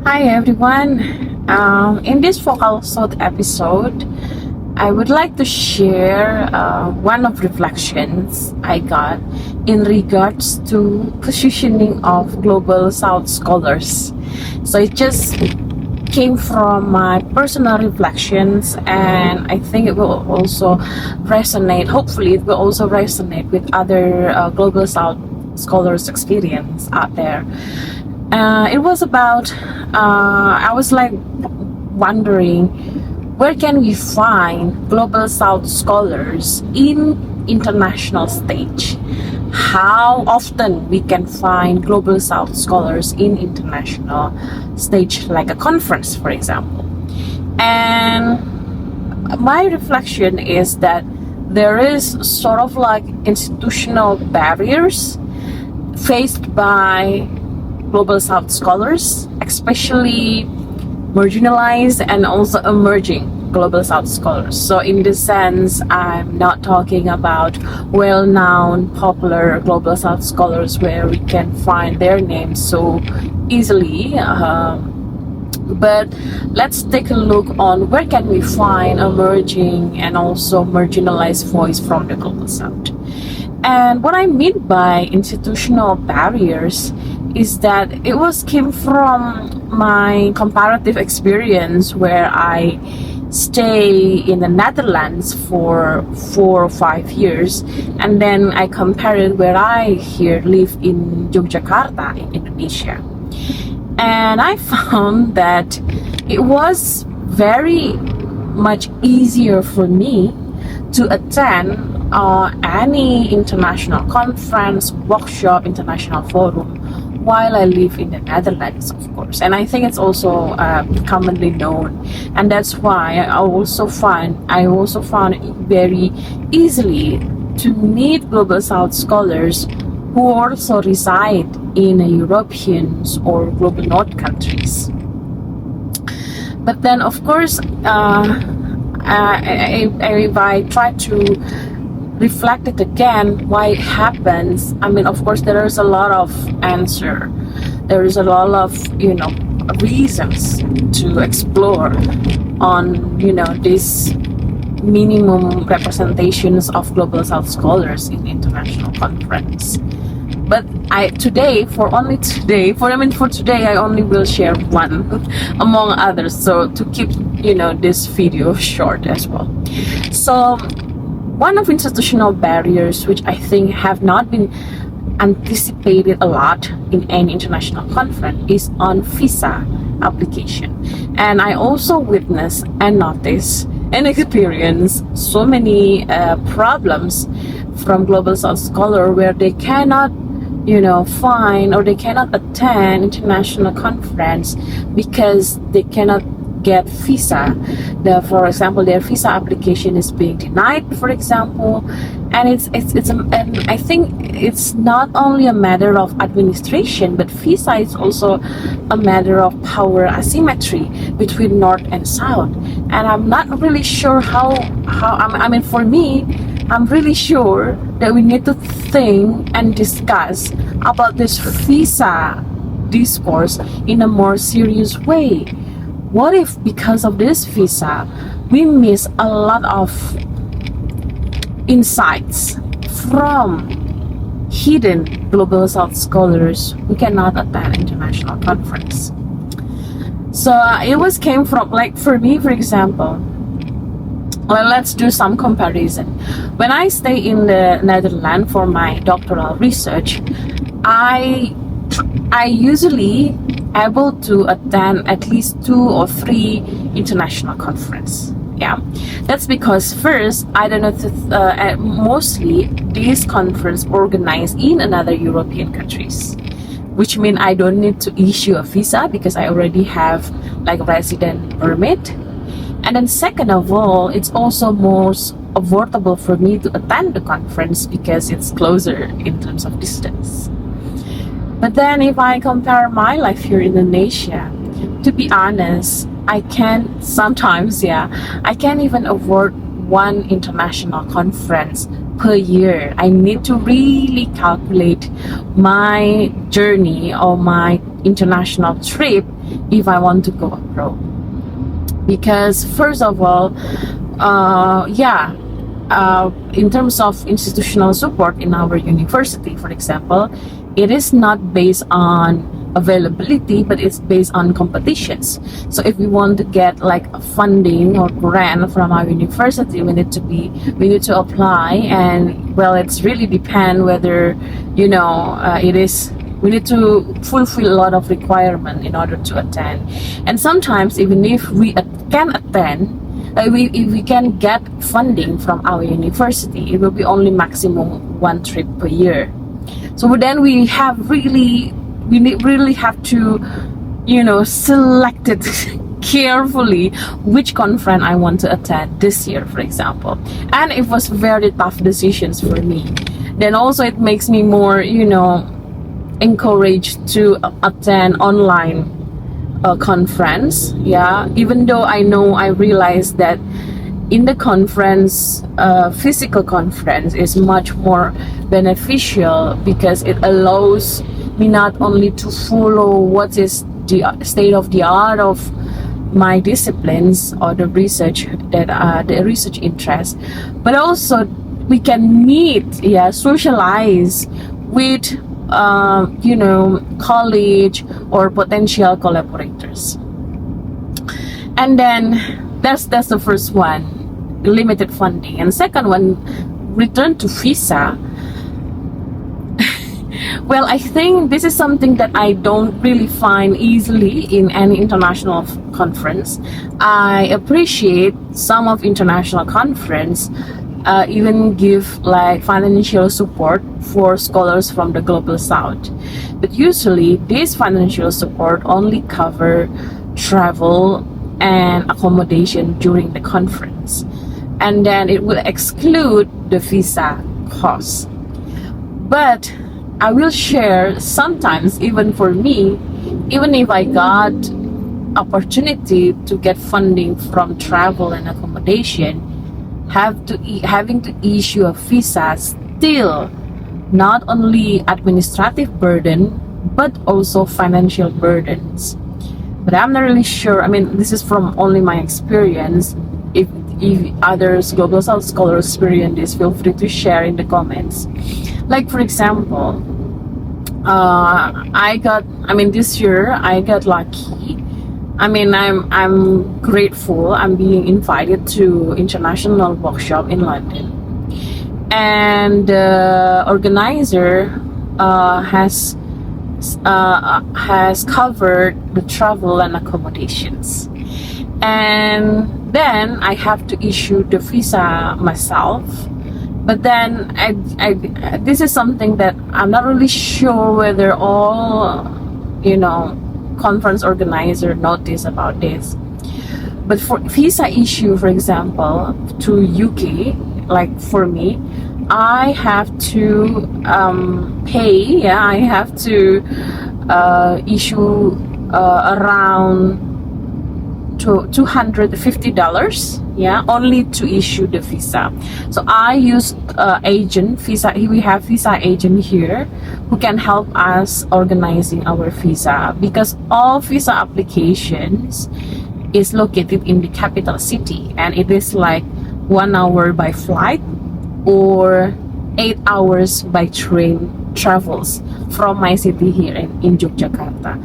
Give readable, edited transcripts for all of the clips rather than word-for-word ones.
Hi everyone. In this Focal Thought episode, I would like to share one of reflections I got in regards to positioning of Global South scholars. So it just came from my personal reflections, and I think it will also resonate. Hopefully, it will also resonate with other Global South scholars' experience out there. It was about I was like wondering, where can we find Global South scholars in international stage? How often we can find Global South scholars in international stage, like a conference, for example? And my reflection is that there is sort of like institutional barriers faced by Global South scholars, especially marginalized and also emerging Global South scholars. So in this sense, I'm not talking about well-known, popular Global South scholars where we can find their names so easily. But let's take a look on where can we find emerging and also marginalized voice from the Global South. And what I mean by institutional barriers is that it came from my comparative experience where I stay in the Netherlands for 4 or 5 years, and then I compare it where I here live in Yogyakarta in Indonesia. And I found that it was very much easier for me to attend any international conference, workshop, international forum while I live in the Netherlands, of course. And I think it's also commonly known, and that's why I also found it very easily to meet Global South scholars who also reside in European or Global North countries. But then, of course, if I try to reflect it again, why it happens, I mean, of course, there is a lot of answer. There is a lot of, reasons to explore on, these minimum representations of Global South scholars in international conference. But today I only will share one among others, so to keep this video short as well. So one of institutional barriers which I think have not been anticipated a lot in any international conference is on visa application. And I also witnessed and noticed and experienced so many problems from Global South scholar where they cannot find or they cannot attend international conference because they cannot get visa. For example, their visa application is being denied, for example, and and I think it's not only a matter of administration, but visa is also a matter of power asymmetry between North and South. And I'm not really sure how for me, I'm really sure that we need to think and discuss about this visa discourse in a more serious way. What if because of this visa we miss a lot of insights from hidden Global South scholars who cannot attend international conference? So it came from, like, for me, for example, well, let's do some comparison. When I stay in the Netherlands for my doctoral research, I usually able to attend at least 2 or 3 international conference. Yeah, that's because first, I don't know, mostly these conference organized in another European countries, which mean I don't need to issue a visa because I already have like resident permit. And then second of all, it's also more affordable for me to attend the conference because it's closer in terms of distance. But then if I compare my life here in Indonesia, to be honest, I can't even afford one international conference per year. I need to really calculate my journey or my international trip if I want to go abroad. Because first of all, in terms of institutional support in our university, for example, it is not based on availability, but it's based on competitions. So if we want to get like funding or grant from our university, we need to apply, and well, it's really depend whether we need to fulfill a lot of requirement in order to attend. And sometimes even if we can attend, if we can get funding from our university, it will be only maximum one trip per year. So then we really have to select it carefully which conference I want to attend this year, for example. And it was very tough decisions for me. Then also it makes me more encouraged to attend online conference. Even though I realized that in the conference, physical conference is much more beneficial, because it allows me not only to follow what is the state of the art of my disciplines or the research interest, but also we can meet, socialize with college or potential collaborators. And then that's the first one, limited funding. And second one, return to visa. Well, I think this is something that I don't really find easily in any international conference. I appreciate some of international conference even give like financial support for scholars from the global south, but usually this financial support only cover travel and accommodation during the conference, and then it will exclude the visa costs. But I will share, sometimes even for me, even if I got opportunity to get funding from travel and accommodation, having to issue a visa still not only administrative burden but also financial burdens. But I'm not really sure. I mean, this is from only my experience. If others, global south scholars, experience this, feel free to share in the comments. Like for example, this year I got lucky. I'm grateful. I'm being invited to international workshop in London, and the organizer has covered the travel and accommodations. And then I have to issue the visa myself. But then this is something that I'm not really sure whether all conference organizer notice about this. But for visa issue, for example, to UK, like for me, I have to pay. I have to issue around $250. Only to issue the visa. So I used agent visa. We have visa agent here who can help us organizing our visa, because all visa applications is located in the capital city, and it is like 1 hour by flight or 8 hours by train travels from my city here in Yogyakarta.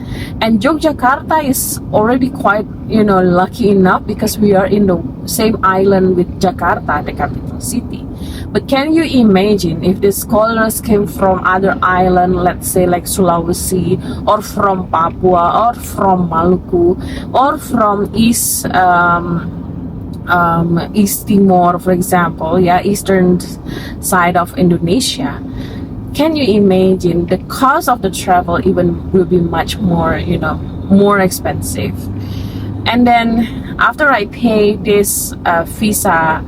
And Yogyakarta is already quite lucky enough, because we are in the same island with Jakarta, the capital city. But can you imagine if the scholars came from other island, let's say like Sulawesi, or from Papua, or from Maluku, or from East Timor, for example, eastern side of Indonesia. Can you imagine the cost of the travel even will be much more, more expensive. And then after I pay this visa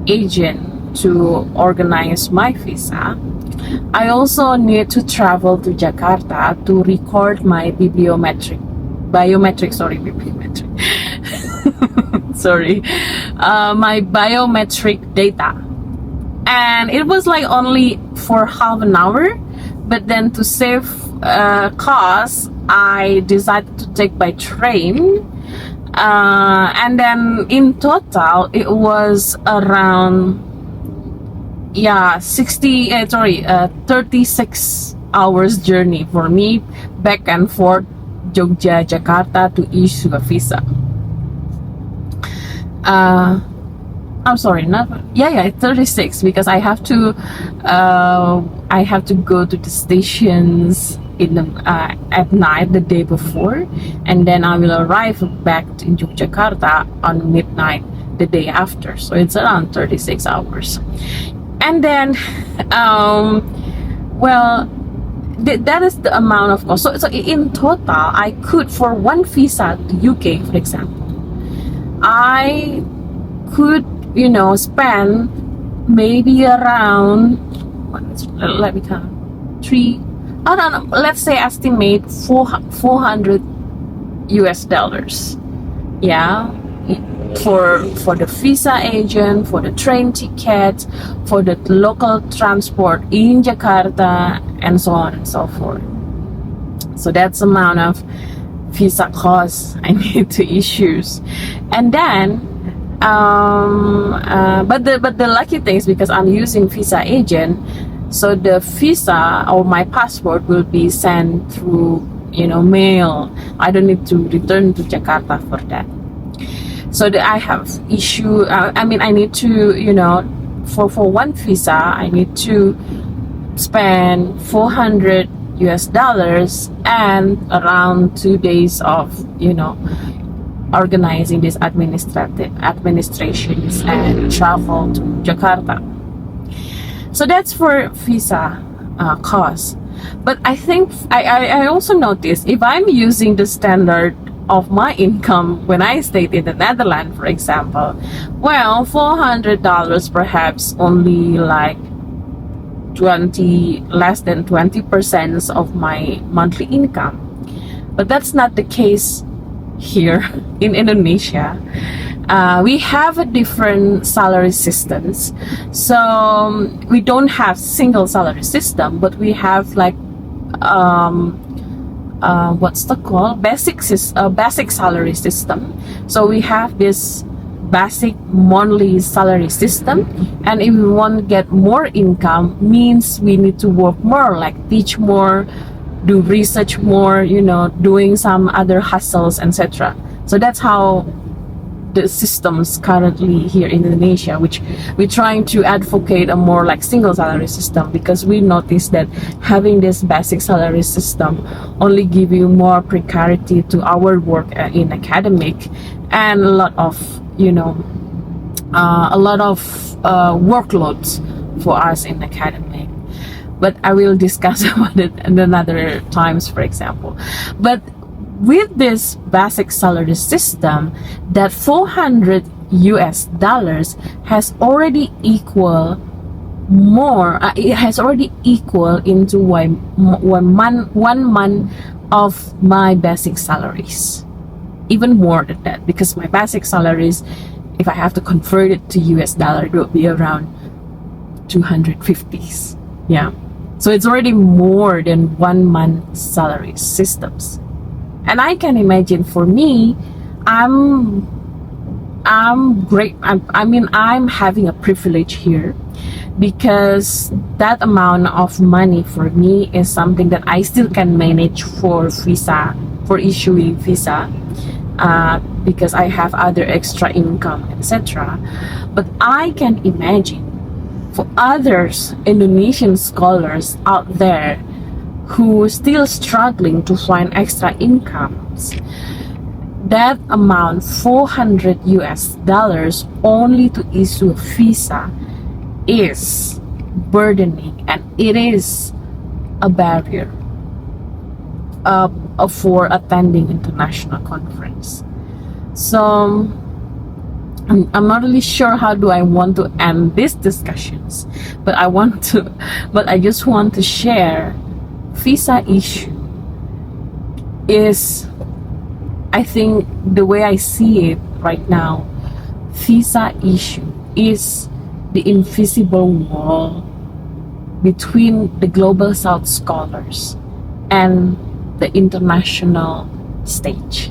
agent to organize my visa, I also need to travel to Jakarta to record my biometric my biometric data. And it was like only for half an hour, but then to save costs, I decided to take by train, and then in total it was around 36 hours journey for me back and forth Jogja Jakarta to issue a visa. I'm sorry, not 36, because I have to go to the stations in the at night the day before, and then I will arrive back in Yogyakarta on midnight the day after. So it's around 36 hours. And then that is the amount of cost. So in total, I could, for one visa to UK, for example, I could, spend maybe around, let me count, I don't know, let's say estimate $400 US. Yeah, for the visa agent, for the train ticket, for the local transport in Jakarta, and so on and so forth. So that's the amount of visa costs I need to issue. And then but the lucky thing is, because I'm using visa agent, so the visa or my passport will be sent through mail. I don't need to return to Jakarta for that. So that I have issue, I need to, for one visa, I need to spend $400 US and around 2 days of, organizing these administrations and travel to Jakarta. So that's for visa cost. But I think I also noticed, if I'm using the standard of my income when I stayed in the Netherlands, for example, well, $400 perhaps only like less than 20% of my monthly income. But that's not the case here in Indonesia. We have a different salary systems. So we don't have single salary system, but we have like basic salary system. So we have this basic monthly salary system, and if we want to get more income, means we need to work more, like teach more, do research more, doing some other hustles, etc. So that's how the systems currently here in Indonesia, which we're trying to advocate a more like single salary system, because we notice that having this basic salary system only give you more precarity to our work in academic, and a lot of workloads for us in academic. But I will discuss about it in another times, for example. But with this basic salary system, that $400 has already equal more. It has already equal into one month of my basic salaries, even more than that, because my basic salaries, if I have to convert it to US dollar, it will be around 250s. Yeah, so it's already more than 1 month salary systems. And I can imagine, for me, I'm great. I'm having a privilege here, because that amount of money for me is something that I still can manage for issuing visa, because I have other extra income, etc. But I can imagine for others Indonesian scholars out there who still struggling to find extra incomes, that amount, $400 only to issue a visa, is burdening, and it is a barrier for attending international conference. So I'm not really sure how do I want to end these discussions, but I just want to share visa issue is, I think the way I see it right now, visa issue is the invisible wall between the global South scholars and the international stage.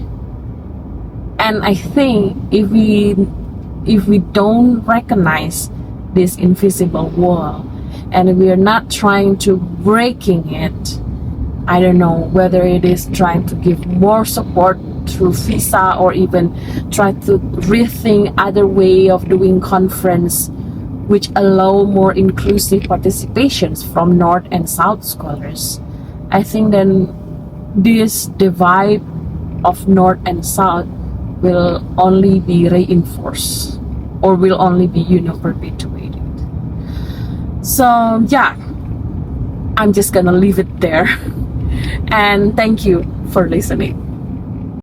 And I think if we don't recognize this invisible wall and we are not trying to breaking it, I don't know whether it is trying to give more support through visa or even try to rethink other way of doing conference which allow more inclusive participations from North and South scholars. I think then this divide of North and South will only be reinforced or will only be perpetuated. So yeah, I'm just gonna leave it there. And thank you for listening.